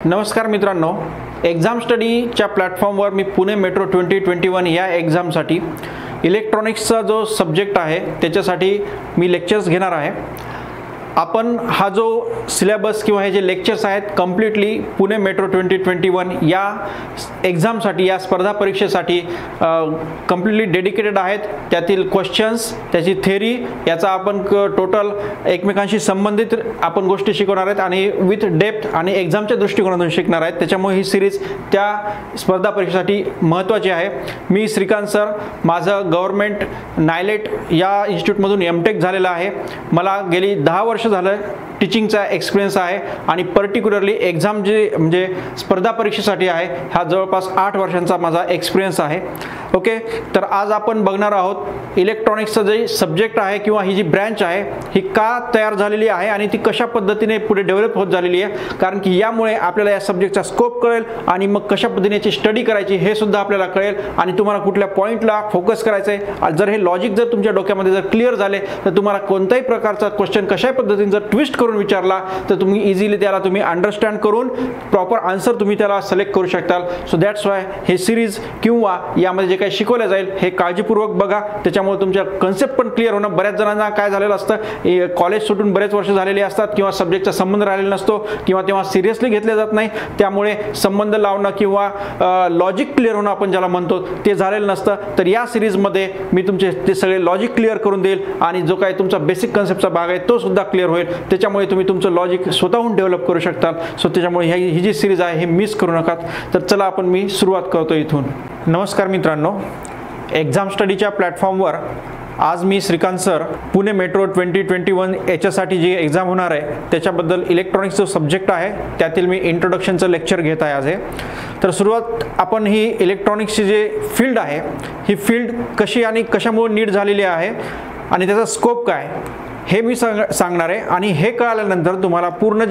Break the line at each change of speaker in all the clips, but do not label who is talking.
नमस्कार मित्रांनो, एक्झाम स्टडीच्या प्लॅटफॉर्मवर मी पुणे मेट्रो 2021 या एक्झामसाठी इलेक्ट्रॉनिक्सचा जो सब्जेक्ट आहे त्याच्यासाठी मी लेक्चर्स घेणार आहे। आपण हा जो सिलेबस किंवा हे जे लेक्चर्स आहेत कम्प्लीटली पुणे मेट्रो 2021 या एक्झामसाठी या स्पर्धा परीक्षेसाठी कम्प्लीटली डेडिकेटेड आहेत। त्यातील क्वेश्चन्स, त्याची थेअरी, याचा आपण टोटल एकमेकांशी संबंधित आपण गोष्टी शिकवणार आहेत आणि विथ डेप्थ आणि एक्झामच्या दृष्टिकोनातून शिकणार आहेत। त्याच्यामुळे ही सिरीज त्या स्पर्धा परीक्षेसाठी महत्त्वाची आहे। मी श्रीकांत सर, माझं गव्हर्नमेंट नायलेट या इन्स्टिट्यूटमधून एमटेक झालेलं आहे। मला गेली 10 वर्ष झालं टीचिंगचा एक्सपिरियन्स आहे आणि पर्टिक्युलरली एक्झाम जे म्हणजे स्पर्धा परीक्षेसाठी आहे हा जवळपास 8 वर्षांचा माझा एक्सपिरियन्स आहे। ओके, तर आज आपण बघणार आहोत इलेक्ट्रॉनिक्सचा जे सब्जेक्ट आहे किंवा ही जी ब्रँच आहे ही का तयार झालेली आहे आणि ती कशा पद्धतीने पुढे डेव्हलप होत झालेली आहे, कारण की यामुळे आपल्याला या सब्जेक्टचा स्कोप कळेल आणि मग कशा पद्धतीने स्टडी करायची हे सुद्धा आपल्याला कळेल आणि तुम्हाला कुठल्या पॉईंटला फोकस करायचं आहे। जर हे लॉजिक जर तुमच्या डोक्यामध्ये जर क्लिअर झाले तर तुम्हाला कोणत्याही प्रकारचा क्वेश्चन कशा पद्धतीने जर ट्विस्ट करून विचारला तर तुम्ही इझिली त्याला तुम्ही अंडरस्टँड करून प्रॉपर आन्सर तुम्ही त्याला सिलेक्ट करू शकता। सो दॅट्स वाय हे सिरीज किंवा यामध्ये जे काही शिकवलं जाईल हे काळजीपूर्वक बघा, त्याच्यामुळे तुमच्या कन्सेप्ट पण क्लिअर होणं। बऱ्याच जणांना काय झालेलं असतं, कॉलेज सुटून बरेच वर्ष झालेली असतात किंवा सब्जेक्टचा संबंध राहिलेला नसतो किंवा तेव्हा सिरियसली घेतले जात नाही, त्यामुळे संबंध लावणं किंवा लॉजिक क्लिअर होणं आपण ज्याला म्हणतो ते झालेलं नसतं। तर या सिरीजमध्ये मी तुमचे ते सगळे लॉजिक क्लिअर करून देईल आणि जो काही तुमचा बेसिक कन्सेप्टचा भाग आहे तो सुद्धा क्लिअर होईल, त्याच्यामुळे तुम्ही तुमचं लॉजिक स्वतःहून डेव्हलप करू शकता। सो त्याच्यामुळे ही जी सिरीज आहे हे मिस करू नका। तर चला आपण मी सुरुवात करतो इथून। नमस्कार मित्रांनो, एक्झाम स्टडीच्या प्लॅटफॉर्मवर आज मी श्रीकांत सर पुणे मेट्रो 2021 याच्यासाठी जी एक्झाम होणार आहे त्याच्याबद्दल इलेक्ट्रॉनिक्स जो सब्जेक्ट आहे त्यातील मी इंट्रोडक्शनचं लेक्चर घेत आहे आज हे। तर सुरुवात आपण ही इलेक्ट्रॉनिक्सची जे फील्ड आहे ही फील्ड कशी आणि कशामुळे नीड झालेली आहे आणि त्याचा स्कोप काय हे मी सांगणार आहे आणि हे कळाल्यानंतर तुम्हाला पूर्ण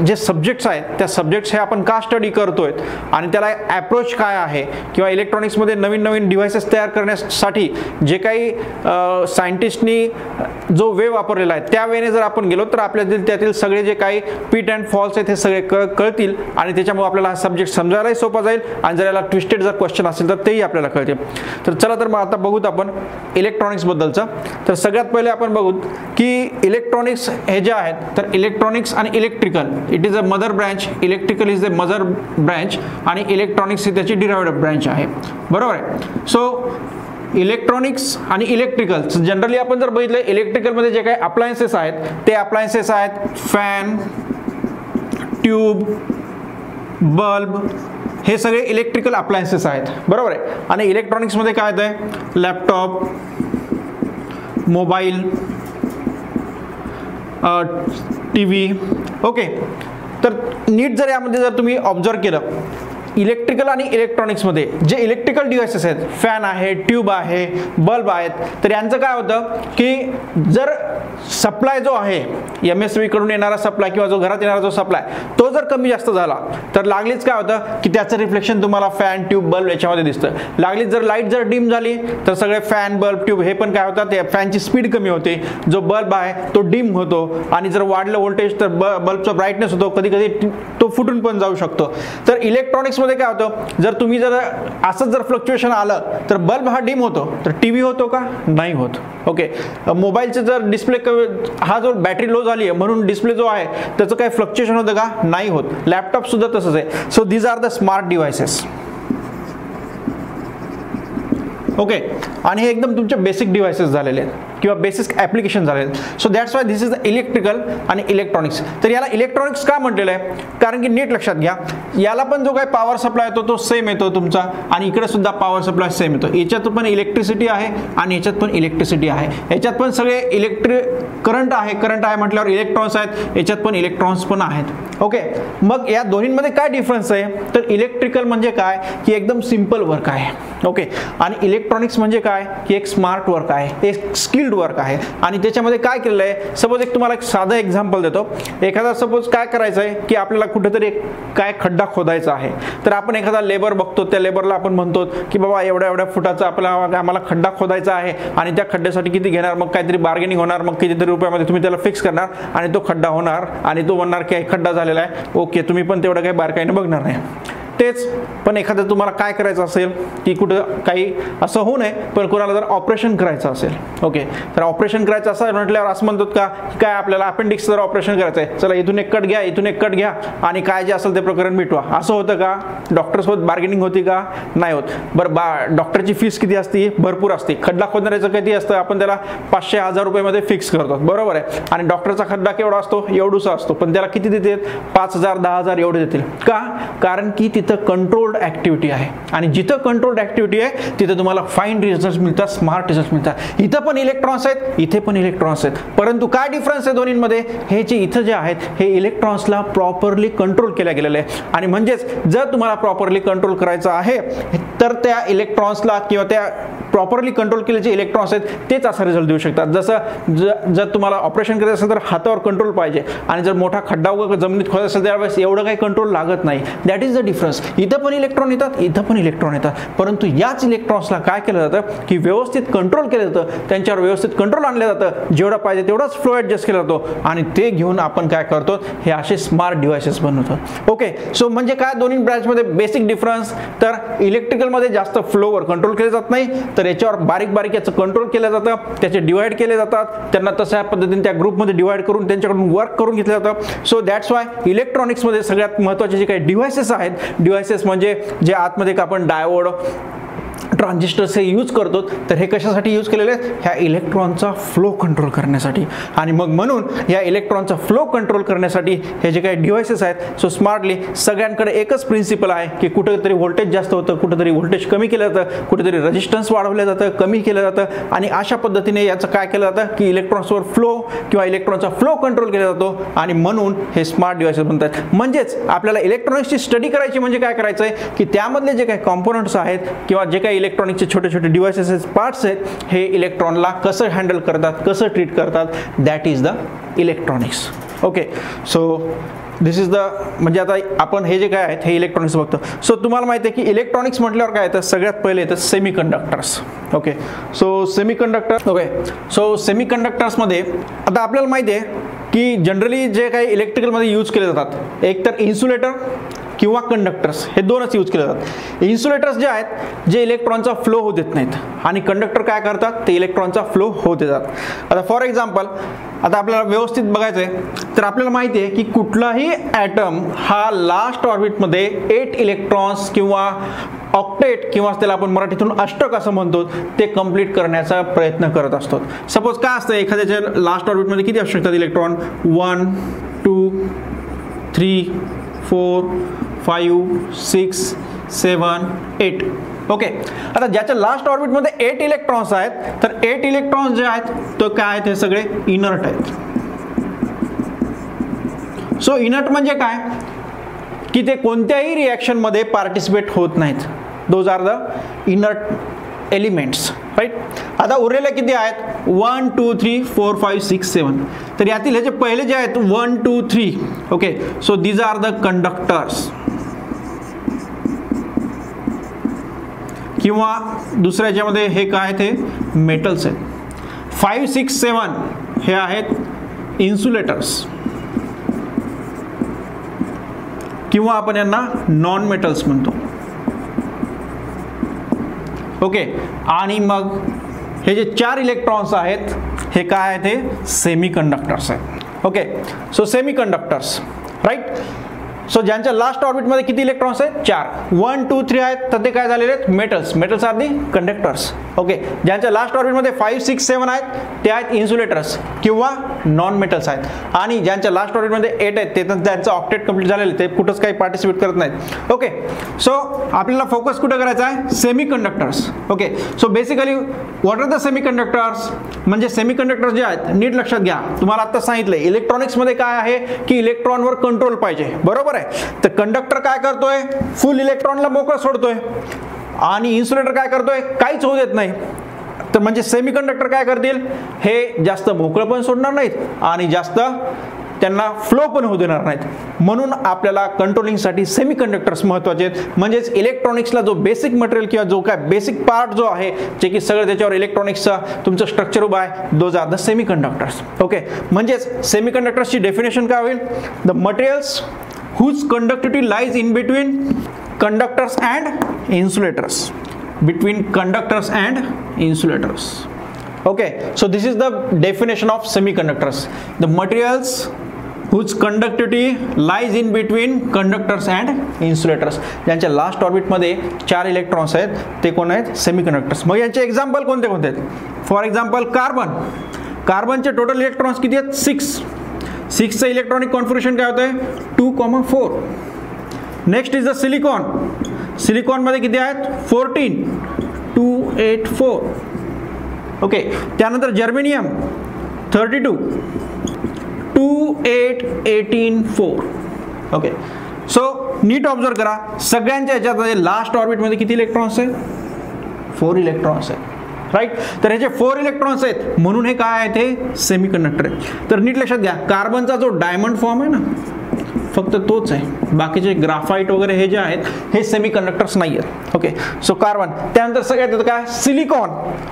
जे सब्जेक्ट्स आहेत त्या सब्जेक्ट्स हे आपण का स्टडी करतोय आणि त्याला अप्रोच काय आहे किंवा इलेक्ट्रॉनिक्समध्ये नवीन नवीन डिव्हाइसेस तयार करण्यासाठी जे काही सायंटिस्टनी जो वे वापरलेला आहे त्या वेने जर आपण गेलो तर आपल्याला त्यातील सगळे जे काही पिट अँड फॉल्स आहेत हे सगळे कळतील आणि त्याच्यामुळे आपल्याला हा सब्जेक्ट समजायलाही सोपा जाईल आणि जर याला ट्विस्टेड जर क्वेश्चन असेल तर तेही आपल्याला कळतील। तर चला तर मग आता बघूत आपण इलेक्ट्रॉनिक्सबद्दलचं। तर सगळ्यात पहिले आपण बघूत की इलेक्ट्रॉनिक्स हे जे आहेत तर इलेक्ट्रॉनिक्स आणि electrical it is a mother branch, electrical is the mother branch आणि इलेक्ट्रॉनिक्स ही त्याची डिराइव्ड ब्रँच आहे, बरोबर आहे। सो इलेक्ट्रॉनिक्स आणि इलेक्ट्रिकल जनरली आपण जर बघितलं इलेक्ट्रिकलमध्ये जे काही अप्लायन्सेस आहेत ते अप्लायन्सेस आहेत फॅन, ट्यूब, बल्ब, हे सगळे इलेक्ट्रिकल अप्लायन्सेस आहेत, बरोबर आहे। आणि इलेक्ट्रॉनिक्समध्ये काय येतं, लॅपटॉप, मोबाईल, टीव्ही। ओके, तर नीट जर यामध्ये जर तुम्ही ऑब्झर्व केलं इलेक्ट्रिकल आणि इलेक्ट्रॉनिक्समध्ये जे इलेक्ट्रिकल डिव्हाइसेस आहेत, फॅन आहे, ट्यूब आहे, बल्ब आहेत, तर यांचं काय होतं की जर सप्लाय जो आहे MSV कडून येणारा सप्लाय किंवा जो घरात येणारा जो सप्लाय तो जर कमी जास्त झाला तर लागलीच काय होतं की त्याचं रिफ्लेक्शन तुम्हाला फॅन, ट्यूब, बल्ब याच्यामध्ये दिसतं। लागलीच जर लाईट जर डिम झाली तर सगळे फॅन, बल्ब, ट्यूब हे पण काय होतं, ते फॅनची स्पीड कमी होते, जो बल्ब आहे तो डिम होतो आणि जर वाढलं व्होल्टेज तर बल्बचा ब्राईटनेस होतो, कधी कधी तो फुटून पण जाऊ शकतो। तर इलेक्ट्रॉनिक्स मध्ये काय होतं, जर तुम्ही जर असंच जर फ्लक्च्युएशन आलं तर बल्ब हा डिम होतो तर टीव्ही होतो का, नाही होत। ओके, मोबाईलचे जर डिस्प्ले हा जो बॅटरी लो झाली आहे म्हणून डिस्प्ले जो आहे त्याचं काही फ्लक्च्युएशन होतं का, नाही होत। लॅपटॉप सुद्धा तसंच आहे। So these are the smart devices. Okay, आणि हे एकदम तुमचे बेसिक डिव्हाइसेस झालेले आहेत किंवा बेसिक ॲप्लिकेशन झालेले आहेत। So that's why this is the electrical आणि इलेक्ट्रॉनिक्स। तर याला इलेक्ट्रॉनिक्स का म्हटलेलं आहे, कारण की नीट लक्षात घ्या याला पण जो काही पॉवर सप्लाय येतो तो सेम येतो तुमचा आणि इकडे सुद्धा पॉवर सप्लाय सेम येतो। याच्यात पण इलेक्ट्रिसिटी आहे आणि याच्यात पण इलेक्ट्रिसिटी आहे, याच्यात पण सगळे करंट आहे म्हटल्यावर इलेक्ट्रॉन्स आहेत, याच्यात पण इलेक्ट्रॉन्स पण आहेत। ओके, मग या दोन्हीमध्ये काय डिफरन्स आहे, तर इलेक्ट्रिकल म्हणजे काय की एकदम सिंपल वर्क आहे, ओके, आणि इलेक्ट्रॉनिक्स म्हणजे काय की एक स्मार्ट वर्क आहे, एक स्किल्ड वर्क आहे। आणि त्याच्यामध्ये काय केलेलं आहे, सपोज एक तुम्हाला एक साधं एक्झाम्पल देतो। एखादा सपोज काय करायचं आहे की आपल्याला कुठेतरी काय खड्डा खोदायचा आहे, तर आपण एखादा लेबर बघतो, त्या लेबरला आपण म्हणतो की बाबा एवढ्या एवढ्या फुटाचा आम्हाला खड्डा खोदायचा आहे आणि त्या खड्ड्यासाठी किती घेणार, मग काहीतरी बार्गेनिंग होणार, मग कितीतरी रुपयामध्ये तुम्ही त्याला फिक्स करणार आणि तो खड्डा होणार आणि तो म्हणणार की खड्डा झाला आलेला आहे. ओके, तुम्ही पण तेवढं काही बारकाईने बघणार नाही. तेच पण एखादं तुम्हाला काय करायचं असेल की कुठं काही असं होऊ नये, पण कोणाला जर ऑपरेशन करायचं असेल, ओके, तर ऑपरेशन करायचं असं म्हटल्यावर असं म्हणतात का की काय आपल्याला अपेंडिक्स जर ऑपरेशन करायचं आहे, चला इथून एक कट घ्या, इथून एक कट घ्या आणि काय जे असेल ते प्रकरण मिटवा, असं होतं का? डॉक्टरसोबत बार्गेनिंग होती का? नाही होत. बरं, डॉक्टरची फीस किती असते? भरपूर असते. खड्डा खोदणाऱ्याचं किती असतं? आपण त्याला 500-1000 रुपयामध्ये फिक्स करतो, बरोबर आहे. आणि डॉक्टरचा खड्डा केवढा असतो? एवढूसा असतो, पण त्याला किती देतील? 5000-10,000 एवढे देतील का? कारण की कंट्रोल्ड ऍक्टिव्हिटी आहे आणि जिथं कंट्रोल्ड ऍक्टिव्हिटी आहे तिथं तुम्हाला फाईन रिझल्ट मिळतात, स्मार्ट रिझल्ट मिळतात. इथं पण इलेक्ट्रॉन्स आहेत, इथे पण इलेक्ट्रॉन्स आहेत, परंतु काय डिफरन्स आहे दोन्हीमध्ये? हे जे इथं जे आहेत हे इलेक्ट्रॉन्सला प्रॉपरली कंट्रोल केल्या गेलेले आहे. आणि म्हणजेच जर तुम्हाला प्रॉपरली कंट्रोल करायचं आहे तर त्या इलेक्ट्रॉन्सला किंवा त्या प्रॉपरली कंट्रोल केलेले जे इलेक्ट्रॉन्स आहेत तेच असा रिझल्ट देऊ शकतात. जसं जर तुम्हाला ऑपरेशन करायचं असेल तर हातावर कंट्रोल पाहिजे आणि जर मोठा खड्डा वगैरे जमिनीत खोदायचा असेल त्यावेळेस एवढं काही कंट्रोल लागत नाही. That is the difference. इथं पण इलेक्ट्रॉन येतात, इथं पण इलेक्ट्रॉन येतात, परंतु याच इलेक्ट्रॉन्सला काय केलं जातं की व्यवस्थित कंट्रोल केलं जातं, त्यांच्यावर व्यवस्थित कंट्रोल आणलं जातं, जेवढं पाहिजे तेवढाच फ्लो ॲडजस्ट केला जातो आणि ते घेऊन आपण काय करतो? हे असे स्मार्ट डिव्हाइसेस बनवतो. ओके, सो म्हणजे काय दोन्ही ब्रँचमध्ये बेसिक डिफरन्स? तर इलेक्ट्रिकलमध्ये जास्त फ्लोवर कंट्रोल केले जात नाही, तर याच्यावर बारीक बारीक याचं कंट्रोल केलं जातं, त्याचे डिवाइड केले जातात, त्यांना तशा पद्धतीने त्या ग्रुपमध्ये डिवाइड करून त्यांच्याकडून वर्क करून घेतलं जातं. सो दॅट्स वाय इलेक्ट्रॉनिक्समध्ये सगळ्यात महत्त्वाचे जे काही डिव्हाइसेस आहेत, डिव्हाइसेस म्हणजे जे आतमध्ये आपण डायोड, ट्रान्झिस्टर्स हे यूज करतो, तर हे कशासाठी यूज केलेले आहेत? ह्या इलेक्ट्रॉनचा फ्लो कंट्रोल करण्यासाठी. आणि मग म्हणून या इलेक्ट्रॉनचा फ्लो कंट्रोल करण्यासाठी हे जे काही डिव्हाइसेस आहेत, सो स्मार्टली सगळ्यांकडे एकच प्रिन्सिपल आहे की कुठेतरी व्होल्टेज जास्त होतं, कुठेतरी व्होल्टेज कमी केलं जातं, कुठेतरी रेजिस्टन्स वाढवलं जातं, कमी केलं जातं आणि अशा पद्धतीने याचं काय केलं जातं की इलेक्ट्रॉन्सवर फ्लो किंवा इलेक्ट्रॉनचा फ्लो कंट्रोल केला जातो आणि म्हणून हे स्मार्ट डिव्हाइसेस बनतात. म्हणजेच आपल्याला इलेक्ट्रॉनिक्सची स्टडी करायची म्हणजे काय करायचं आहे की त्यामधले जे काही कॉम्पोनंट्स आहेत किंवा जे काही इलेक्ट्रॉनिकचे छोटे छोटे डिव्हाइसेस पार्ट्स आहेत हे इलेक्ट्रॉनला कसं हँडल करतात, कसं ट्रीट करतात, that is the electronics. Okay, so this is the म्हणजे आता आपण हे जे काय आहेत हे इलेक्ट्रॉनिक्स बघतो. सो तुम्हाला माहिती आहे की इलेक्ट्रॉनिक्स म्हटल्यावर काय येतं? सगळ्यात पहिले येतं semiconductors. Okay, so semiconductor. Okay, so सेमीकंडक्टर्समध्ये आता आपल्याला माहिती आहे की जनरली जे काही इलेक्ट्रिकलमध्ये यूज केले जातात एक तर इन्सुलेटर किंवा कंडक्टर्स, हे दोनच यूज केले जातात. इन्सुलेटर्स जे आहेत जे इलेक्ट्रॉनचा फ्लो होऊ देत नाहीत आणि कंडक्टर काय करतात? ते इलेक्ट्रॉनचा फ्लो होऊ देतात. आता फॉर एक्झाम्पल आता आपल्याला व्यवस्थित बघायचं आहे तर आपल्याला माहिती आहे की कुठलाही ॲटम हा लास्ट ऑर्बिटमध्ये 8 इलेक्ट्रॉन्स किंवा ऑक्टेट किंवा त्याला आपण मराठीतून अष्टक असं म्हणतो ते कंप्लीट करण्याचा प्रयत्न करत असतो. सपोज काय असतं एखाद्याच्या लास्ट ऑर्बिटमध्ये किती असू शकतात इलेक्ट्रॉन? 1 2 3 4 5 6 7 8. ओके, आता ज्याच्या लास्ट ऑर्बिटमध्ये 8 इलेक्ट्रॉन्स आहेत तर 8 इलेक्ट्रॉन्स जे आहेत तो काय आहेत? हे सगळे इनर्ट आहेत. सो इनर्ट म्हणजे काय की ते कोणत्याही रिॲक्शनमध्ये पार्टिसिपेट होत नाहीत. Those are the inert elements, right. आता उरलेले किती आहेत? 1 2 3 4 5 6 7. तर यातील हे जे पहिले जे आहेत 1 2 3, okay, so these are the conductors किंवा दुसऱ्या याच्यामध्ये हे काय आहेत? हे मेटल्स आहेत. 5 6 7 हे आहेत इन्सुलेटर्स किंवा आपण यांना नॉन मेटल्स म्हणतो. ओके, आणि मग हे जे 4 इलेक्ट्रॉन्स आहेत हे काय आहेत? हे सेमी कंडक्टर्स आहेत. Okay, so semiconductors, right. So ज्यांच्या लास्ट ऑर्बिटमध्ये किती इलेक्ट्रॉन्स आहेत? 4. 1 2 3 आहेत तर ते काय झालेले आहेत? Metals. Metals are the conductors. Okay, ज्यांच्या लास्ट ऑर्बिटमध्ये 5 6 7 आहेत ते आहेत इन्सुलेटर्स किंवा नॉन मेटल्स आहेत आणि ज्यांच्या लास्ट ऑर्बिटमध्ये 8 आहेत ते तर त्यांचं ऑक्टेट कंप्लीट झालेले, ते कुठंच काही पार्टिसिपेट करत नाहीत. ओके, सो आपल्याला फोकस कुठं करायचा आहे? Semiconductors. Okay, so basically what are the semiconductors? म्हणजे सेमी कंडक्टर्स जे आहेत नीट लक्षात घ्या, तुम्हाला आता सांगितलं इलेक्ट्रॉनिक्समध्ये काय आहे की इलेक्ट्रॉनवर कंट्रोल पाहिजे, बरोबर आहे. तर कंडक्टर काय करतोय? फुल इलेक्ट्रॉनला मोकळं सोडतोय आणि इन्सुलेटर काय करतोय? काहीच होऊ देत नाही. तर म्हणजे सेमीकंडक्टर काय करतील? हे जास्त मोकळं पण सोडणार नाहीत आणि जास्त त्यांना फ्लो पण होऊ देणार नाहीत. म्हणून आपल्याला कंट्रोलिंगसाठी सेमीकंडक्टर्स महत्त्वाचे आहेत. म्हणजेच इलेक्ट्रॉनिक्सला जो बेसिक मटेरियल किंवा जो काय बेसिक पार्ट जो आहे जे की सगळं त्याच्यावर इलेक्ट्रॉनिक्सचा तुमचं स्ट्रक्चर उभा आहे, those are the semiconductors. Okay, म्हणजेच सेमीकंडक्टर्सची डेफिनेशन काय होईल? The materials whose conductivity lies in between conductors and insulators. Between conductors and insulators. Okay, so this is the definition of semiconductors. The materials whose conductivity lies in between conductors and insulators. ज्यांच्या last orbit मध्ये 4 electrons आहेत ते कोण आहेत? Semiconductors. मग यांचे example कोणते कोणते आहेत? For example carbon. कार्बनचे टोटल इलेक्ट्रॉन्स किती आहेत? 6. 6चं इलेक्ट्रॉनिक कॉन्फिगरेशन काय होतं आहे? 2,4. Next is the silicon. सिलिकॉनमध्ये किती आहेत? 14. 284. ओके, त्यानंतर जर्मेनियम 32. 2,8,18,4. ओके, सो नीट ऑब्झर्व करा, सगळ्यांच्या याच्यात लास्ट ऑर्बिटमध्ये किती इलेक्ट्रॉन्स आहेत? 4 इलेक्ट्रॉन्स आहेत. राईट, तर ह्याचे 4 इलेक्ट्रॉन्स आहेत म्हणून हे काय आहे? ते सेमीकंडक्टर आहे. तर नीट लक्षात घ्या, कार्बनचा जो डायमंड फॉर्म आहे ना, फक्त तोच आहे. बाकीचे ग्राफाईट वगैरे हे जे आहेत हे सेमीकंडक्टर्स नाही आहेत. Okay, so carbon. त्यानंतर सगळ्यात येतं काय? सिलिकॉन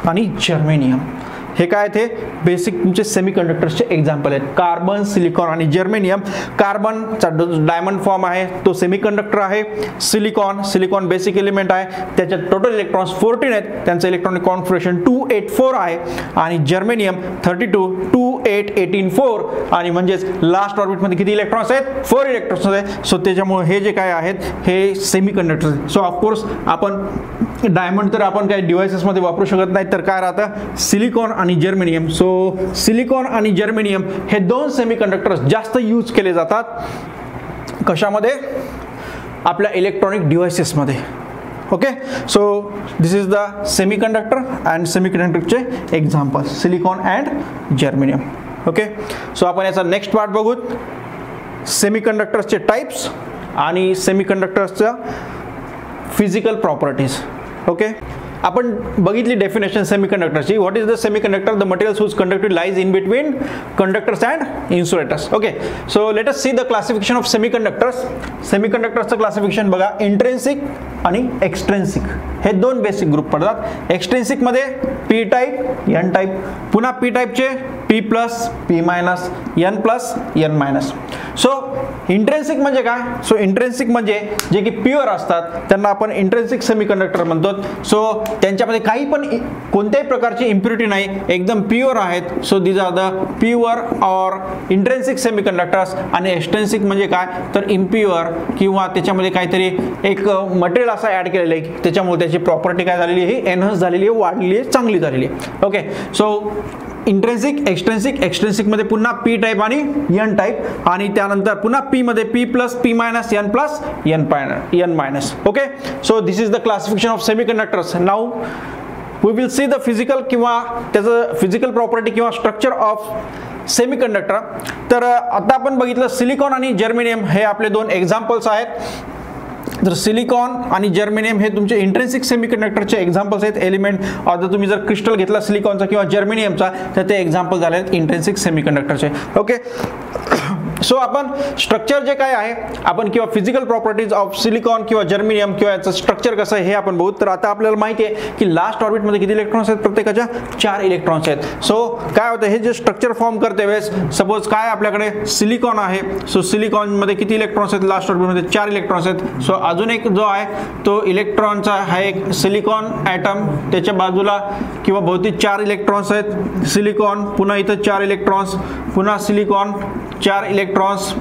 आणि जर्मेनियम. हे काय ते बेसिक तुमचे सेमीकंडक्टर्सचे एक्झाम्पल आहेत. कार्बन, सिलिकॉन आणि जर्मेनियम. कार्बनचा डायमंड फॉर्म आहे तो सेमीकंडक्टर आहे. सिलिकॉन बेसिक एलिमेंट आहे, त्याच्यात टोटल इलेक्ट्रॉन्स 14 आहेत, त्यांचं इलेक्ट्रॉनिक कॉन्फिगरेशन 284 आहे. आणि जर्मेनियम 32, 2,8,18,4. आणि म्हणजेच लास्ट ऑर्बिटमध्ये किती इलेक्ट्रॉन्स आहेत? 4 इलेक्ट्रॉन्स आहेत. सो त्याच्यामुळे हे जे काय आहेत हे सेमीकंडक्टर्स. सो ऑफकोर्स आपण डायमंड तर आपण काही डिव्हाइसेसमध्ये वापरू शकत नाही, तर काय राहतं? सिलिकॉन आणि जर्मेनियम. सो सिलिकॉन आणि जर्मेनियम हे 2 सेमीकंडक्टर्स जास्त यूज केले जातात. कशामध्ये? आपल्या इलेक्ट्रॉनिक डिव्हाइसेसमध्ये. Okay, so this is the semiconductor and सेमीकंडक्टरचे example silicon and germanium. Okay, so आपण याचा नेक्स्ट पार्ट बघू. सेमीकंडक्टर्सचे टाइप्स आणि सेमीकंडक्टर्सच्या फिजिकल प्रॉपर्टीज. ओके, आपण बघितली डेफिनेशन सेमीकंडक्टरची. What is the semiconductor? The materials whose conductivity lies in between conductors and insulators. Okay, so let us see the classification of semiconductors. सेमीकंडक्टर्सचं classification बघा. Intrinsic आणि extrinsic हे 2 basic group पडतात. Extrinsic मध्ये P type, N type. पुन्हा P टाईपचे P plus, P minus, N plus, N minus. So intrinsic म्हणजे काय? सो इंट्रेन्सिक म्हणजे जे की प्युअर असतात त्यांना आपण इंट्रेन्सिक सेमीकंडक्टर म्हणतो. सो त्यांच्यामध्ये काही पण कोणत्याही प्रकारची इम्प्युरिटी नाही, एकदम प्युअर आहेत. So these are the pure or intrinsic semiconductors. आणि एक्सट्रेन्सिक म्हणजे काय? तर इम्प्युअर किंवा त्याच्यामध्ये काहीतरी एक मटेरियल असं ॲड केलेलं आहे त्याच्यामुळे त्याची प्रॉपर्टी काय झालेली आहे? एनहान्स झालेली आहे, वाढलेली आहे, चांगली झालेली आहे. Okay, so intrinsic, extrinsic. Extrinsic मध्ये पुन्हा पी टाईप आणि एन टाईप. आणि त्यानंतर पुन्हा पी मध्ये P plus, P minus, N plus, N minus. Okay, so this is the classification of semiconductors. Now we will see the physical किंवा त्याचं physical property किंवा स्ट्रक्चर ऑफ सेमीकंडक्टर. तर आता आपण बघितलं सिलिकॉन आणि जर्मेनियम हे आपले 2 एक्झाम्पल्स आहेत. तर सिलिकॉन आणि जर्मेनियम हे तुमचे इंट्रेन्सिक सेमीकंडक्टरचे एक्झाम्पल्स आहेत. एलिमेंट आता तुम्ही जर क्रिस्टल घेतला सिलिकॉनचा किंवा जर्मेनियमचा तर ते एक्झाम्पल झाले आहेत इंट्रेन्सिक सेमीकंडक्टरचे. ओके, सो आपण स्ट्रक्चर जे काय आहे आपण किंवा फिजिकल प्रॉपर्टीज ऑफ सिलिकॉन किंवा जर्मेनियम किंवा याचं स्ट्रक्चर कसं आहे हे आपण बघू. तर आता आपल्याला माहिती आहे की लास्ट ऑर्बिटमध्ये किती इलेक्ट्रॉन्स आहेत? प्रत्येकाच्या 4 इलेक्ट्रॉन्स आहेत. सो काय होतं? हे जे स्ट्रक्चर फॉर्म करते वेळेस सपोज काय आपल्याकडे सिलिकॉन आहे. सो सिलिकॉनमध्ये किती इलेक्ट्रॉन्स आहेत? लास्ट ऑर्बिटमध्ये 4 इलेक्ट्रॉन्स आहेत. सो अजून एक जो आहे तो इलेक्ट्रॉनचा हा एक सिलिकॉन ॲटम, त्याच्या बाजूला किंवा भोवती 4 इलेक्ट्रॉन्स आहेत. सिलिकॉन, पुन्हा इथं 4 इलेक्ट्रॉन्स, पुन्हा सिलिकॉन 4 इलेक्ट्रॉन्स,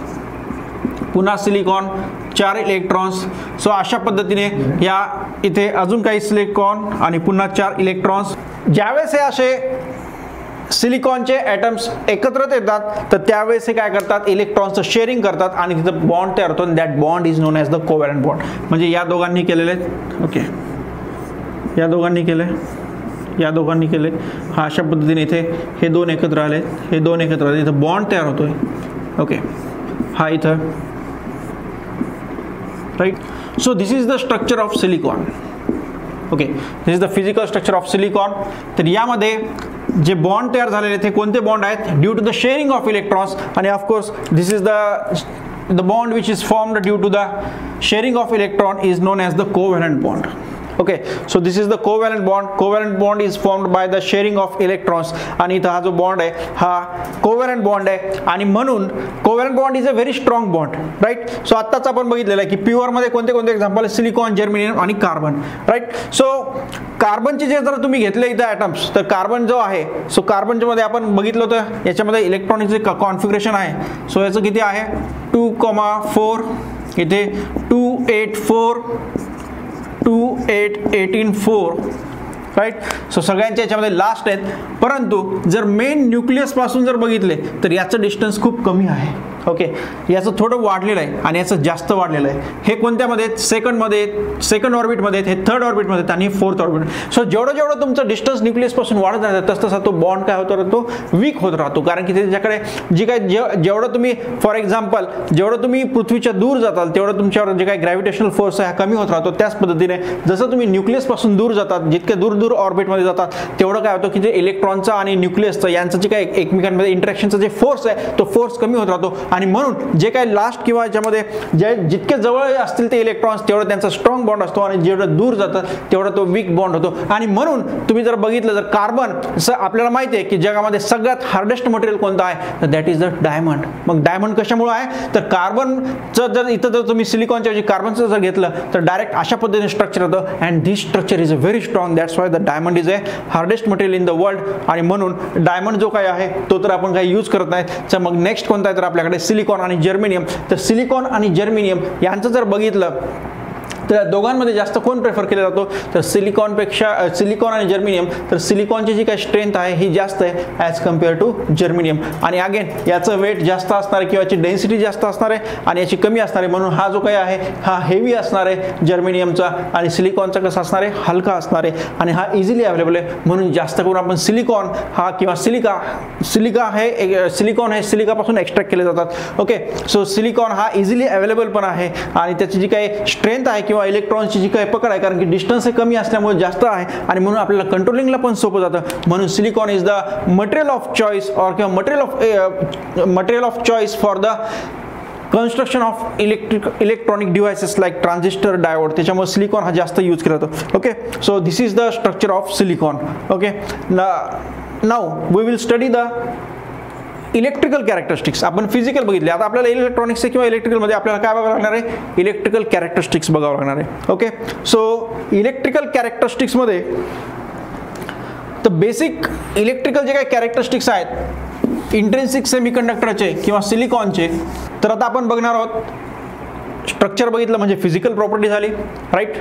पुन्हा सिलिकॉन 4 इलेक्ट्रॉन्स. सो अशा पद्धतीने या इथे अजून काही सिलिकॉन आणि पुन्हा 4 इलेक्ट्रॉन्स. ज्यावेळेस हे असे सिलिकॉनचे ॲटम्स एकत्रित येतात तर त्यावेळेस हे काय करतात? इलेक्ट्रॉन्सचं शेअरिंग करतात आणि तिथं बॉन्ड तयार होतो. That bond is known as the covalent bond. म्हणजे या दोघांनी केलेले. ओके, या दोघांनी केले, या दोघांनी केले. हा अशा पद्धतीने इथे हे 2 एकत्र आले, हे 2 एकत्र आले, इथं बॉन्ड तयार होतोय. ओके, हा इथं. Right, so this is the structure of silicon. Okay, this is the physical structure of silicon. तर यामध्ये जे बॉन्ड तयार झालेले आहेत ते कोणते बॉन्ड आहेत, due to the sharing of electrons, आणि of course this is the bond which is formed due to the sharing of electron is known as the covalent bond. Okay, so this is the covalent bond. Covalent bond is formed by the sharing of electrons, आणि इथं हा जो bond आहे हा covalent bond आहे, आणि म्हणून covalent bond is a very strong bond, right. So आत्ताच आपण बघितलेलं आहे की प्युअर मध्ये कोणते कोणते एक्झाम्पल, सिलिकॉन, जर्मेनियम आणि कार्बन, राईट. सो कार्बनचे जे जर तुम्ही घेतले इथं ॲटम्स, तर कार्बन जो आहे, सो कार्बनच्या मध्ये आपण बघितलं होतं याच्यामध्ये इलेक्ट्रॉनिकचे कॉन्फिगरेशन आहे. सो याचं किती आहे 2,4, इथे 2,8,4, 2,8,18,4, राईट. सो सगळ्यांच्या याच्यामध्ये लास्ट आहेत, परंतु जर मेन न्यूक्लियस पासून जर बघितले तर याचं डिस्टन्स खूप कमी आहे. ओके, याचं थोडं वाढलेलं आहे आणि याचं जास्त वाढलेलं आहे. हे कोणत्यामध्ये, सेकंडमध्ये, सेकंड ऑर्बिटमध्ये, हे थर्ड ऑर्बिटमध्ये आणि फोर्थ ऑर्बिट. सो जेवढं जेवढं तुमचं डिस्टन्स न्यूक्लियस पासून वाढत राहतं तस तसा तो बॉन्ड काय होत राहतो, वीक होत राहतो. कारण की त्याच्याकडे जी काय जेवढं तुम्ही, फॉर एक्झाम्पल, जेवढं तुम्ही पृथ्वीच्या दूर जाताल तेवढं तुमच्यावर जे काही ग्रॅव्हिटेशनल फोर्स आहे कमी होत राहतो. त्याच पद्धतीने जसं तुम्ही न्यूक्लियस पासून दूर जातात, जितके दूर दूर ऑर्बिटमध्ये जातात तेवढं काय होतं की जे इलेक्ट्रॉनचा आणि न्यूक्लियसचं यांचं जे काही एकमेकांमध्ये इंटरॅक्शनचा जे फोर्स आहे तो फोर्स कमी होत राहतो, आणि म्हणून जे काही लास्ट किंवा याच्यामध्ये जे जितके जवळ असतील ते इलेक्ट्रॉन्स तेवढं त्यांचा स्ट्रॉंग बॉन्ड असतो, आणि जेवढं दूर जातात तेवढा तो वीक बॉन्ड होतो. आणि म्हणून तुम्ही जर बघितलं जर कार्बन, आपल्याला माहिती आहे की जगामध्ये सगळ्यात हार्डेस्ट मटेरियल कोणतं आहे, तर दॅट इज द डायमंड. मग डायमंड कशामुळे आहे, तर कार्बनचं जर इथं जर तुम्ही सिलिकॉनच्या ऐवजी कार्बनचं जर घेतलं तर डायरेक्ट अशा पद्धतीने स्ट्रक्चर होतं, and this structure is a very strong. That's why the diamond is a hardest material in the world, आणि म्हणून डायमंड जो काही आहे तो तर आपण काही यूज करत नाही. तर मग नेक्स्ट कोणता आहे तर आपल्याकडे सिलिकॉन आणि जर्मेनियम. तर सिलिकॉन आणि जर्मेनियम यांचं जर बघितलं तर दोघांमध्ये जास्त कोण प्रेफर केला जातो, तर सिलिकॉन आणि जर्मेनियम. तर सिलिकॉनची जी काही स्ट्रेंथ आहे ही जास्त आहे ॲज कम्पेअर टू जर्मेनियम, आणि अगेन याचं वेट जास्त असणार आहे किंवा याची डेन्सिटी जास्त असणार आहे आणि याची कमी असणार आहे, म्हणून हा जो काही आहे हा हेवी असणार आहे जर्मेनियमचा, आणि सिलिकॉनचा कसा असणार आहे, हलका असणार आहे, आणि हा इझिली अवेलेबल आहे. म्हणून जास्त करून आपण सिलिकॉन हा किंवा सिलिकॉन हे सिलिकापासून एक्स्ट्रॅक्ट केले जातात. ओके, सो सिलिकॉन हा इझिली अवेलेबल पण आहे, आणि त्याची जी काही स्ट्रेंथ आहे किंवा इलेक्ट्रॉनची जी काही पकड आहे, कारण की डिस्टन्स हे कमी असल्यामुळे जास्त आहे, आणि म्हणून आपल्याला कंट्रोलिंगला पण सोपं जातं. म्हणून silicon is the material of choice और किंवा material of choice for the construction of electronic devices like transistor, diode. त्याच्यामुळे सिलिकॉन हा जास्त यूज केला जातो. Okay, so this is the structure of silicon. Okay, now we will study the electrical characteristics. आपण physical बघितले, आता आपल्याला electronics किंवा इलेक्ट्रिकलमध्ये आपल्याला काय बघावं लागणार आहे, इलेक्ट्रिकल कॅरेक्टरिस्टिक्स बघावं लागणार आहे. ओके, सो इलेक्ट्रिकल कॅरेक्टरिस्टिक्समध्ये तर बेसिक इलेक्ट्रिकल जे काही कॅरेक्टरिस्टिक्स आहेत इंट्रिन्सिक सेमीकंडक्टरचे किंवा सिलिकॉनचे, तर आता आपण बघणार आहोत. स्ट्रक्चर बघितलं म्हणजे फिजिकल प्रॉपर्टी झाली, राईट.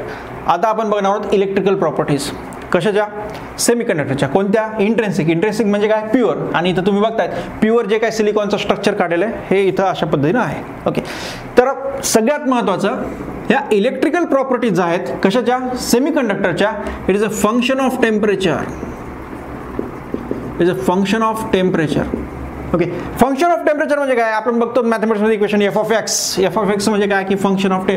आता आपण बघणार आहोत इलेक्ट्रिकल प्रॉपर्टीज. कशाच्या, सेमीकंडक्टरच्या. कोणत्या, इंट्रिन्सिक. इंट्रिन्सिक म्हणजे काय, प्युअर. आणि इथं तुम्ही बघतायत प्युअर जे काय सिलिकॉनचं स्ट्रक्चर काढलेलं आहे हे इथं अशा पद्धतीनं आहे. ओके, तर सगळ्यात महत्त्वाचं ह्या इलेक्ट्रिकल प्रॉपर्टीज आहेत कशाच्या, सेमीकंडक्टरच्या. It is a function of temperature. Is a function of temperature. Okay, function of temperature म्हणजे काय, आपण बघतो मॅथमॅटिक्समध्ये इक्वेशन एफ ऑफ एक्स म्हणजे काय की फंक्शन ऑफ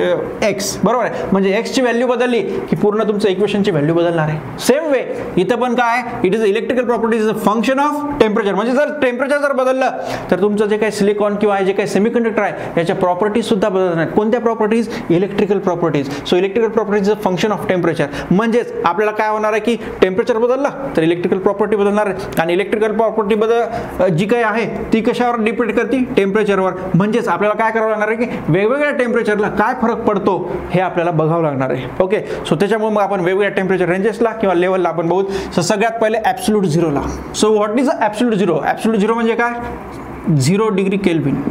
एक्स, बरोबर आहे. म्हणजे एक्सची व्हॅल्यू बदलली की पूर्ण तुमचं इक्वेशनची व्हॅल्यू बदलणार आहे. सेम वे इथं पण काय, it is electrical property is a function of temperature. म्हणजे जर टेम्परेचर जर बदललं तर तुमचं जे काही सिलिकॉन किंवा जे काही सेमीकंडक्टर आहे याच्या प्रॉपर्टीज सुद्धा बदलणार आहेत. कोणत्या properties, electrical properties. So electrical properties is a function of temperature. म्हणजेच आपल्याला काय होणार आहे की टेम्परेचर बदललं तर इलेक्ट्रिकल प्रॉपर्टी बदलणार आहे, आणि इलेक्ट्रिकल प्रॉपर्टी जी काही आहे ती कशावर डिपेंड करते, टेम्परेचरवर. म्हणजेच आपल्याला काय करावं लागणार आहे की वेगवेगळ्या टेम्परेचरला काय फरक पडतो हे आपल्याला बघावं लागणार आहे. ओके, सो त्याच्यामुळे मग आपण वेगवेगळ्या टेम्परेचर रेंजेसला किंवा लेवलला आपण बघू. सो सगळ्यात पहिले ॲब्सोल्यूट झिरोला. So what is absolute zero. Absolute zero म्हणजे काय, 0 डिग्री केल्विन.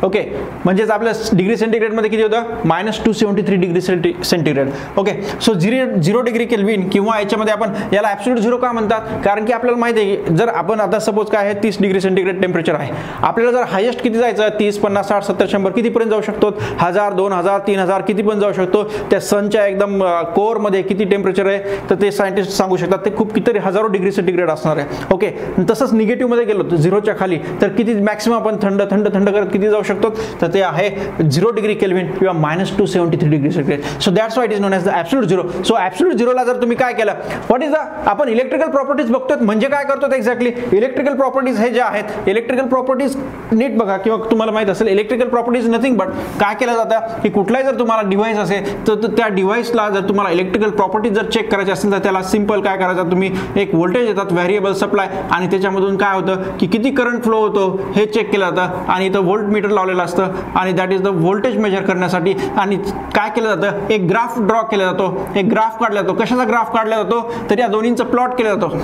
ओके, म्हणजेच आपल्या डिग्री सेंटीग्रेडमध्ये किती होतं, -273 degree centigrade. Okay, so 0 degree Kelvin, किंवा याच्यामध्ये आपण याला ॲब्सोल्यूट झिरो का म्हणतात, कारण की आपल्याला माहिती आहे की जर आपण आता सपोज काय आहे 30 डिग्री सेंटीग्रेड टेम्परेचर आहे, आपल्याला जर हायेस्ट किती जायचं 30, 50, 60, 70, 100 कितीपर्यंत जाऊ शकतो, 1000, 2000, 3000 किती पण जाऊ शकतो. त्या सनच्या एकदम कोअरमध्ये किती टेम्परेचर आहे तर ते सायंटिस्ट सांगू शकतात, ते खूप कितीतरी हजारो डिग्री सेंटीग्रेड असणार आहे. ओके, तसंच निगेटिव्हमध्ये गेलो तर 0च्या खाली तर किती मॅक्सिमम आपण थंड करत किती जाऊ शकतो तर ते आहे 0 डिग्री केल्विन किंवा -273 degree centigrade. So that's why it is known as the absolute zero. So absolute झिरोला जर तुम्ही काय केलं, व्हॉट इज द, आपण इलेक्ट्रिकल प्रॉपर्टीज बघतोय म्हणजे काय करतो एक्झॅक्टली. इलेक्ट्रिकल प्रॉपर्टीज हे जे आहेत, इलेक्ट्रिकल प्रॉपर्टीज नीट बघा किंवा तुम्हाला माहित असेल इलेक्ट्रिकल प्रॉपर्टीज नथिंग बट काय केलं जातं की कुठलाही जर तुम्हाला डिव्हाइस असेल तर त्या डिव्हाइसला जर तुम्हाला इलेक्ट्रिकल प्रॉपर्टीज जर चेक करायचे असेल तर त्याला सिंपल काय करायचं, तुम्ही एक व्होल्टेज देतात व्हेरिएबल सप्लाय आणि त्याच्यामधून काय होतं की किती करंट फ्लो होतो हे चेक केलं जातं आणि इथं व्होल्ट मीटर लावलेलं असतं आणि that is the voltage measure करण्यासाठी. आणि काय केलं जातं, एक ग्राफ ड्रॉ केला जातो, एक ग्राफ काढला जातो. कशाचा ग्राफ काढला जातो तर या दोन्हींचा प्लॉट केला जातो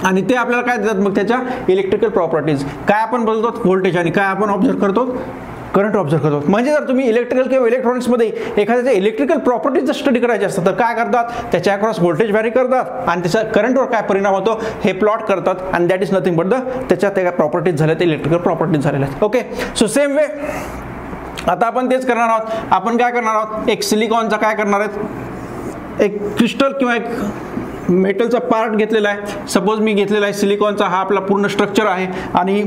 आणि ते आपल्याला काय देतात मग त्याच्या इलेक्ट्रिकल प्रॉपर्टीज. काय आपण बोलतो व्होल्टेज आणि काय आपण ऑब्झर्व करतो, करंट ऑब्झर्व करतो. म्हणजे जर तुम्ही इलेक्ट्रिकल किंवा इलेक्ट्रॉनिक्समध्ये एखाद्याच्या इलेक्ट्रिकल प्रॉपर्टीज स्टडी करायचे असतात तर काय करतात, त्याच्या अक्रॉस व्होल्टेज व्हॅरी करतात आणि त्याच्या करंटवर काय परिणाम होतो हे प्लॉट करतात आणि that is nothing but the त्याच्या त्या प्रॉपर्टीज झाल्या, ते इलेक्ट्रिकल प्रॉपर्टीज झालेल्या आहेत. ओके, सो सेम वे आता आपण तेच करणार आहोत. आपण काय करणार आहोत, एक सिलिकॉनचा काय करणार आहेत, एक क्रिस्टल किंवा एक मेटलचा पार्ट घेतलेला आहे. सपोज मी घेतलेला आहे सिलिकॉनचा, हा आपला पूर्ण स्ट्रक्चर आहे आणि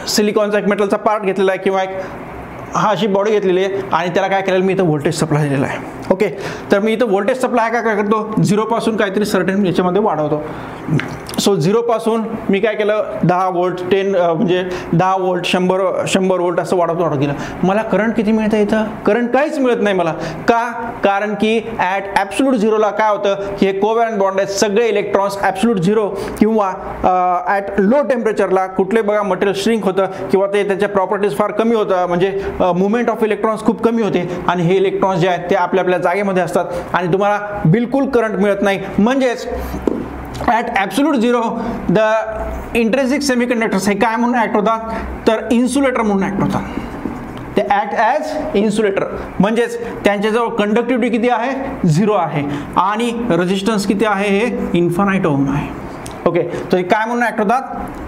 सिलिकॉनचा एक मेटलचा पार्ट घेतलेला आहे किंवा एक हा अशी बॉडी घेतलेली आहे आणि त्याला काय केलेलं मी इथं व्होल्टेज सप्लाय दिलेला आहे. ओके, तर मी इथं व्होल्टेज सप्लाय काय करतो, 0 पासून काहीतरी सर्टन याच्यामध्ये वाढवतो. सो 0 पासून मी काय केलं 10 व्होल्ट 10 म्हणजे 10 व्होल्ट 100 व्होल्ट असं वाढवत गेलं. मला करंट किती मिळतं, इथं करंट काहीच मिळत नाही मला. का, कारण की ॲट ॲब्सोल्यूट झिरोला काय होतं, हे कोव्हॅलंट बॉन्ड आहेत, सगळे इलेक्ट्रॉन्स ॲब्सोल्यूट झिरो किंवा ॲट लो टेम्परेचरला कुठले बघा मटेरियल श्रिंक होतं किंवा ते त्याच्या प्रॉपर्टीज फार कमी होतं, म्हणजे मुवमेंट ऑफ इलेक्ट्रॉन्स खूप कमी होते आणि हे इलेक्ट्रॉन्स जे आहेत ते आपल्या आपल्या जागेमध्ये असतात आणि तुम्हाला बिलकुल करंट मिळत नाही. म्हणजेच at absolute zero the intrinsic semiconductors हे काय म्हणून ॲक्ट होतात, तर इन्सुलेटर म्हणून ॲक्ट होतात. ते ॲक्ट ॲज इन्सुलेटर, म्हणजेच त्यांच्याजवळ कंडक्टिव्हिटी किती आहे, 0 आहे आणि रेजिस्टन्स किती आहे, हे इन्फानाइट ओम आहे. ओके, तर हे काय म्हणून ॲक्ट होतात,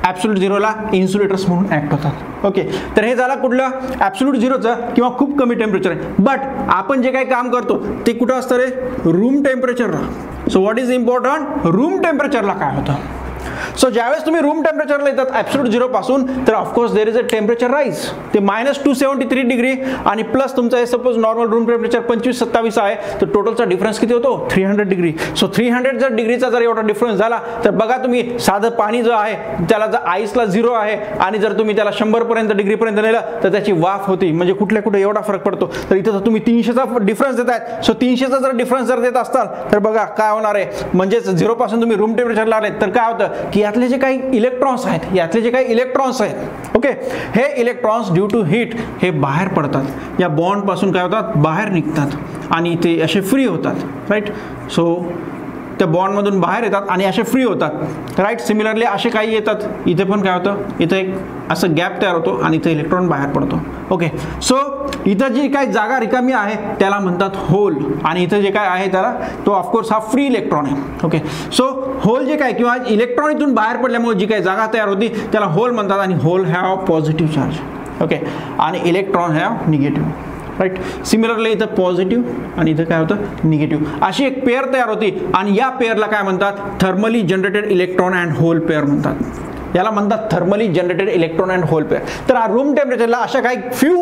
ॲब्सोल्यूट झिरोला इन्सुलेटर्स म्हणून ॲक्ट होतात. ओके, तर हे झालं कुठलं, ॲब्सोल्यूट झिरोचं किंवा खूप कमी टेम्परेचर आहे. बट आपण जे काही काम करतो ते कुठं असतं रे, रूम टेम्परेचरला. So what is important, room टेम्परेचरला काय होतं. सो ज्यावेळेस तुम्ही रूम टेम्परेचरला येतात ॲब्सोल्यूट झिरो पासून तर of course there is a temperature rise, ते -273 डिग्री आणि प्लस तुमचं हे सपोज नॉर्मल रूम टेम्परेचर 25-27 आहे तर टोटलचा डिफरन्स किती होतो, 300 डिग्री. सो 300 जर डिग्रीचा जर एवढा डिफरन्स झाला तर बघा तुम्ही साधं पाणी जो आहे त्याला जर आईसला 0 आहे आणि जर तुम्ही त्याला 100 डिग्रीपर्यंत नेलं तर त्याची वाफ होती, म्हणजे कुठल्या कुठे एवढा फरक पडतो. तर इथं तर तुम्ही 300चा डिफरन्स देत आहेत. सो 300चा जर डिफरन्स जर देत असताल तर बघा काय होणार आहे, म्हणजेच 0 पासून तुम्ही रूम टेम्परेचरला आले तर काय होतं की यातले जे काही इलेक्ट्रॉन्स आहेत, ओके, हे इलेक्ट्रॉन्स ड्यू टू हीट हे बाहेर पडतात, या बॉन्ड पासून काय होतात, बाहेर निघतात आणि ते असे फ्री होतात, राईट. सो त्या बॉन्डमधून बाहेर येतात आणि असे फ्री होतात, राईट. सिमिलरली असे काही येतात, इथे पण काय होतं, इथे एक असं गॅप तयार होतो आणि इथे इलेक्ट्रॉन बाहेर पडतो. ओके, सो इथं जी काही जागा रिकामी आहे त्याला म्हणतात होल आणि इथं जे काय आहे त्याला तो ऑफकोर्स हा फ्री इलेक्ट्रॉन आहे. ओके, सो होल जे काय किंवा इलेक्ट्रॉन इथून बाहेर पडल्यामुळे जी काही जागा तयार होती त्याला होल म्हणतात आणि hole have positive charge. Okay, आणि electron have negative, right. Similarly इथं पॉझिटिव्ह आणि इथं काय होतं निगेटिव्ह, अशी एक पेअर तयार होती आणि या पेअरला काय म्हणतात, thermally generated electron and hole pair म्हणतात. याला म्हणतात thermally generated electron and hole pair. तर हा रूम टेम्परेचरला अशा काही फ्यू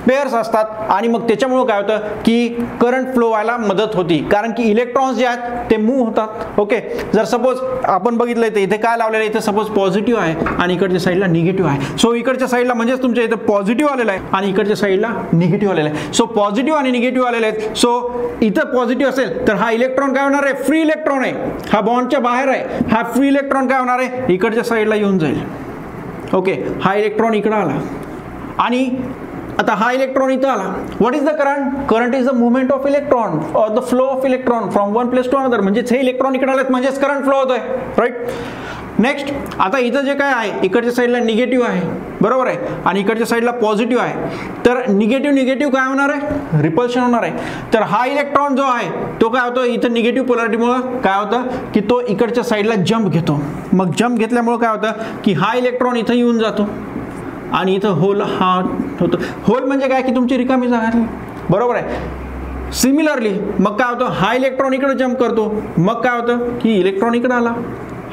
पेअर्स असतात आणि मग त्याच्यामुळे काय होतं की करंट फ्लो व्हायला मदत होती, कारण की इलेक्ट्रॉन्स जे आहेत ते मूव्ह होतात. ओके, जर सपोज आपण बघितलं इथे काय लावलेलं आहे, इथे सपोज पॉझिटिव्ह आहे आणि इकडच्या साईडला निगेटिव्ह आहे. सो इकडच्या साईडला म्हणजेच तुमच्या इथे पॉझिटिव्ह आलेलं आहे आणि इकडच्या साईडला निगेटिव्ह आलेलं आहे. सो पॉझिटिव्ह आणि निगेटिव्ह आलेले आहेत. सो इथं पॉझिटिव्ह असेल तर हा इलेक्ट्रॉन काय होणार आहे, फ्री इलेक्ट्रॉन आहे, हा बॉन्डच्या बाहेर आहे. हा फ्री इलेक्ट्रॉन काय होणार आहे, इकडच्या साईडला येऊन जाईल. ओके, हा इलेक्ट्रॉन इकडं आला आणि आता हा इलेक्ट्रॉन इथं आला. What is the current, current is the movement of electron or the flow of electron from one place to another, म्हणजेच हे इलेक्ट्रॉन इकडे आलेत म्हणजेच करंट फ्लो होतोय, राईट. नेक्स्ट, आता इथं जे काय आहे इकडच्या साईडला निगेटिव्ह आहे, बरोबर आहे, आणि इकडच्या साईडला पॉझिटिव्ह आहे. तर निगेटिव्ह काय होणार आहे, रिपल्शन होणार आहे. तर हा इलेक्ट्रॉन जो आहे तो काय होतो, इथं निगेटिव्ह पोलॅरिटीमुळे काय होतं की तो इकडच्या साईडला जंप घेतो. मग जंप घेतल्यामुळे काय होतं की हा इलेक्ट्रॉन इथं येऊन जातो आणि इथं होल हा होतो. होल म्हणजे काय की तुमची रिकामी जागा आहे, बरोबर आहे. सिमिलरली मग काय होतं, हा इलेक्ट्रॉन इकडे जंप करतो, मग काय होतं की इलेक्ट्रॉन इकडे आला,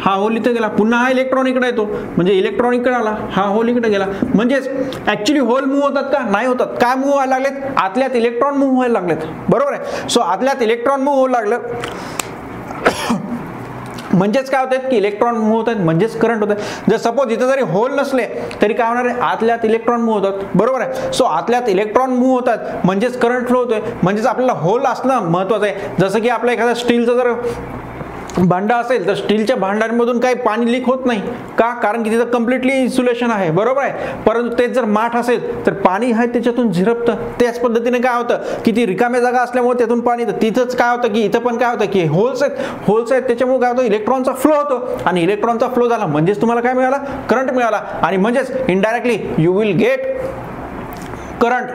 हा होल इथे गेला, पुन्हा हा इलेक्ट्रॉन इकडे येतो म्हणजे इलेक्ट्रॉन इकडे आला, हा होल इकडे गेला. म्हणजेच ऍक्च्युली होल मूव्ह होतात का? नाही होतात. काय मूव्ह व्हायला लागलेत? आतल्यात इलेक्ट्रॉन मूव्ह व्हायला लागलेत. बरोबर आहे. सो आतल्यात इलेक्ट्रॉन मूव्ह होऊ लागलं म्हणजेच काय होत की इलेक्ट्रॉन मूव्ह होत आहेत, म्हणजेच करंट होत आहे. जर सपोज इथे जरी होल नसले तरी काय होणार आहे? आतल्यात इलेक्ट्रॉन मूव्ह होतात. बरोबर आहे. सो आतल्यात इलेक्ट्रॉन मूव्ह होतात म्हणजेच करंट फ्लो होतोय. म्हणजेच आपल्याला होल असणं महत्वाचं आहे. जसं की आपल्या एखाद्या स्टीलचं जर भांडं असेल तर स्टीलच्या भांड्यांमधून काही पाणी लीक होत नाही का? कारण की तिथं कम्प्लिटली इन्सुलेशन आहे. बरोबर आहे. परंतु तेच जर माठ असेल तर पाणी आहे त्याच्यातून झिरपतं. त्याच पद्धतीने काय होतं की ती रिकाम्या जागा असल्यामुळे त्यातून पाणी येतं. तिथंच काय होतं की इथं पण काय होतं की होल्स आहेत त्याच्यामुळे काय होतं? इलेक्ट्रॉनचा फ्लो होतो आणि इलेक्ट्रॉनचा फ्लो झाला म्हणजेच तुम्हाला काय मिळाला? करंट मिळाला. आणि म्हणजेच indirectly you will gate current.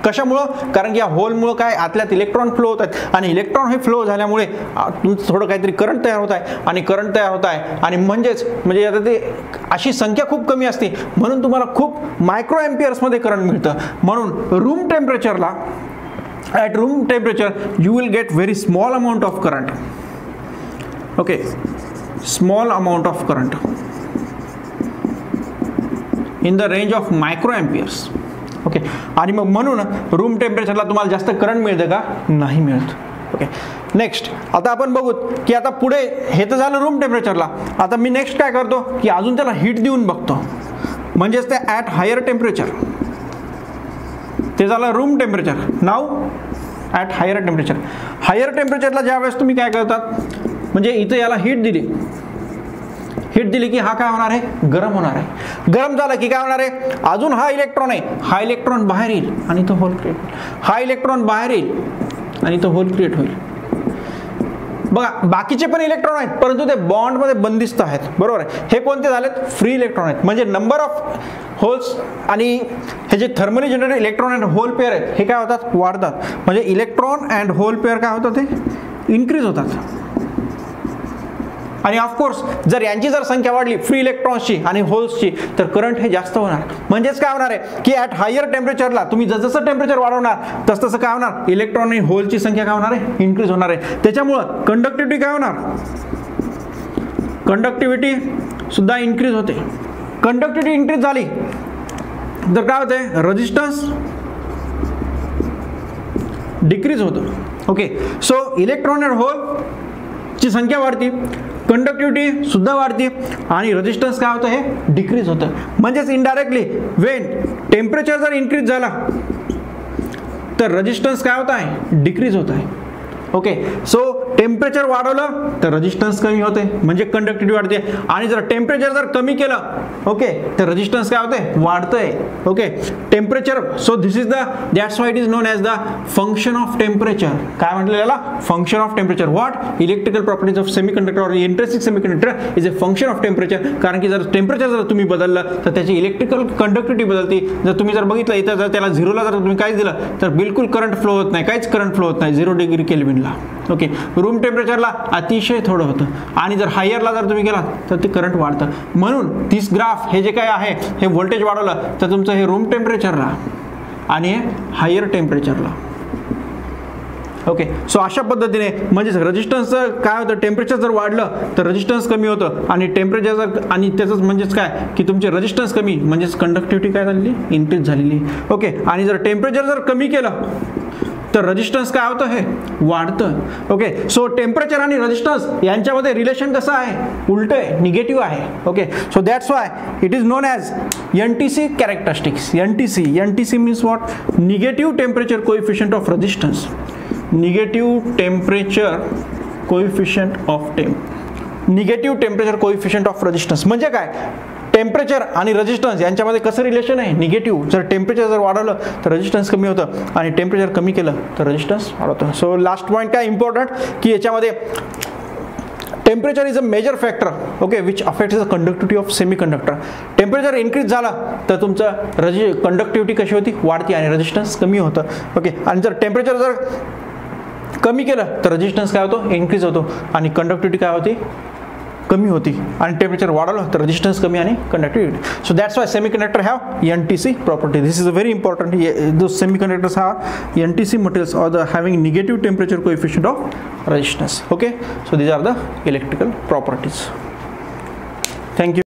कशामुळं? कारण की या होलमुळं काय आतल्यात इलेक्ट्रॉन फ्लो होत आहेत आणि इलेक्ट्रॉन हे फ्लो झाल्यामुळे तुमचं थोडं काहीतरी करंट तयार होत आहे आणि करंट तयार होत आहे. आणि म्हणजे आता ते अशी संख्या खूप कमी असते म्हणून तुम्हाला खूप मायक्रो एम्पियर्समध्ये करंट मिळतं. म्हणून रूम टेम्परेचरला at room temperature you will get very small amount of current. Okay, small amount of current in the range of micro amperes. Okay, आणि मग म्हणून रूम टेम्परेचरला तुम्हाला जास्त करंट मिळतं का? नाही मिळत. ओके, नेक्स्ट आता आपण बघू की आता पुढे हे तर झालं रूम टेम्परेचरला. आता मी नेक्स्ट काय करतो की अजून त्याला हीट देऊन बघतो. म्हणजेच ते ॲट हायर टेम्परेचर. ते झालं room temperature. Now at higher temperature. Higher टेम्परेचरला ज्यावेळेस तुम्ही काय करतात म्हणजे इथं याला हीट दिली की हा काय होणार आहे? गरम होणार आहे. गरम झालं की काय होणार आहे? अजून हा इलेक्ट्रॉन आहे, हा इलेक्ट्रॉन बाहेर येईल आणि तो होल क्रिएट होईल. हा इलेक्ट्रॉन बाहेर येईल आणि तो होल क्रिएट होईल. बघा बाकीचे पण इलेक्ट्रॉन आहेत परंतु ते बॉन्डमध्ये बंदिस्त आहेत. बरोबर आहे. हे कोणते झालेत? फ्री इलेक्ट्रॉन आहेत. म्हणजे नंबर ऑफ होल्स आणि हे जे thermally generated electron and hole pair आहेत हे काय होतात? वाढतात. म्हणजे इलेक्ट्रॉन अँड होल पेअर काय होतात? ते इन्क्रीज होतात. आणि ऑफकोर्स जर यांची जर संख्या वाढली फ्री इलेक्ट्रॉन्सची आणि होल्सची तर करंट हे जास्त होणार. म्हणजेच काय होणार आहे की ॲट हायर टेम्परेचरला तुम्ही जसं टेम्परेचर वाढवणार तसं काय होणार? इलेक्ट्रॉन आणि होलची संख्या काय होणार आहे? इन्क्रीज होणार आहे. त्याच्यामुळं कंडक्टिव्हिटी काय होणार? कंडक्टिव्हिटी सुद्धा इन्क्रीज होते. कंडक्टिव्हिटी इन्क्रीज झाली तर काय होते? रेजिस्टन्स डिक्रीज होतं. Okay, so electron and hole ची संख्या वाढती, कंडक्टिव्हिटी सुद्धा वाढते आणि रेजिस्टन्स काय होतं? हे डिक्रीज होतं. म्हणजेच इनडायरेक्टली वेन टेम्परेचर जर इन्क्रीज झाला तर रेजिस्टन्स काय होत आहे? डिक्रीज होत आहे. ओके, सो टेम्परेचर वाढवलं तर रेजिस्टन्स कमी होते म्हणजे कंडक्टिव्हिटी वाढते. आणि जर टेम्परेचर जर कमी केलं ओके तर रेजिस्टन्स काय होते? वाढतंय. Okay, temperature. So this is that's why it is known as the function of temperature. काय म्हटलं याला? Function of temperature. What? Electrical properties of semiconductor और intrinsic semiconductor is a function of temperature. कारण की जर टेम्परेचर जर तुम्ही बदललं तर त्याची इलेक्ट्रिकल कंडक्टिव्हिटी बदलते. जर तुम्ही जर बघितलं इथं जर त्याला झिरोला जर तुम्ही काहीच दिलं तर बिलकुल करंट फ्लो होत नाही, काहीच करंट फ्लो होत नाही 0 डिग्री केल्विनला. ओके, रूम टेम्परेचरला अतिशय थोडं होतं आणि जर हायरला जर तुम्ही गेलात तर ते करंट वाढतं. म्हणून दिस ग्राफ हे जे काय आहे हे व्होल्टेज वाढवलं तर तुमचं हे रूम टेम्परेचरला आणि हायर टेम्परेचरला. ओके, सो अशा पद्धतीने म्हणजेच रेजिस्टन्स काय होतं? टेम्परेचर जर वाढलं तर रेजिस्टन्स कमी होतं आणि टेम्परेचर जर आणि त्याचंच म्हणजेच काय की तुमचे रेजिस्टन्स कमी म्हणजेच कंडक्टिव्हिटी काय झालेली? इन्क्रीज झालेली. ओके, आणि जर टेम्परेचर जर कमी केलं तर रेजिस्टन्स काय होतं? हे वाढतं. ओके, सो टेम्परेचर आणि रेजिस्टन्स यांच्यामध्ये रिलेशन कसं आहे? उलट आहे, निगेटिव्ह आहे. Okay, so that's why it is known as NTC characteristics. NTC means what? Negative temperature coefficient of resistance. Negative temperature coefficient of resistance म्हणजे काय? टेम्परेचर आणि रेजिस्टन्स यांच्यामध्ये कसं रिलेशन आहे? निगेटिव्ह. जर टेम्परेचर जर वाढवलं तर रेजिस्टन्स कमी होतं आणि टेम्परेचर कमी केलं तर रेजिस्टन्स वाढवतं. सो लास्ट पॉईंट काय इम्पॉर्टंट की याच्यामध्ये temperature is a major factor okay which affects the conductivity of semiconductor. Temperature increase झाला तर तुमचं कंडक्टिव्हिटी कशी होती? वाढते आणि रेजिस्टन्स कमी होतं. ओके, आणि जर टेम्परेचर जर कमी केलं तर रेजिस्टन्स काय होतो? इन्क्रीज होतो आणि कंडक्टिव्हिटी काय होते? कमी होती आणि टेम्परेचर वाढवलं तर रेजिस्टन्स कमी आणि conductivity. So that's Y semiconductor have NTC property. This is a very important. Those semiconductors have NTC materials or the having negative temperature coefficient of resistance. Okay, so these are the electrical properties. Thank you.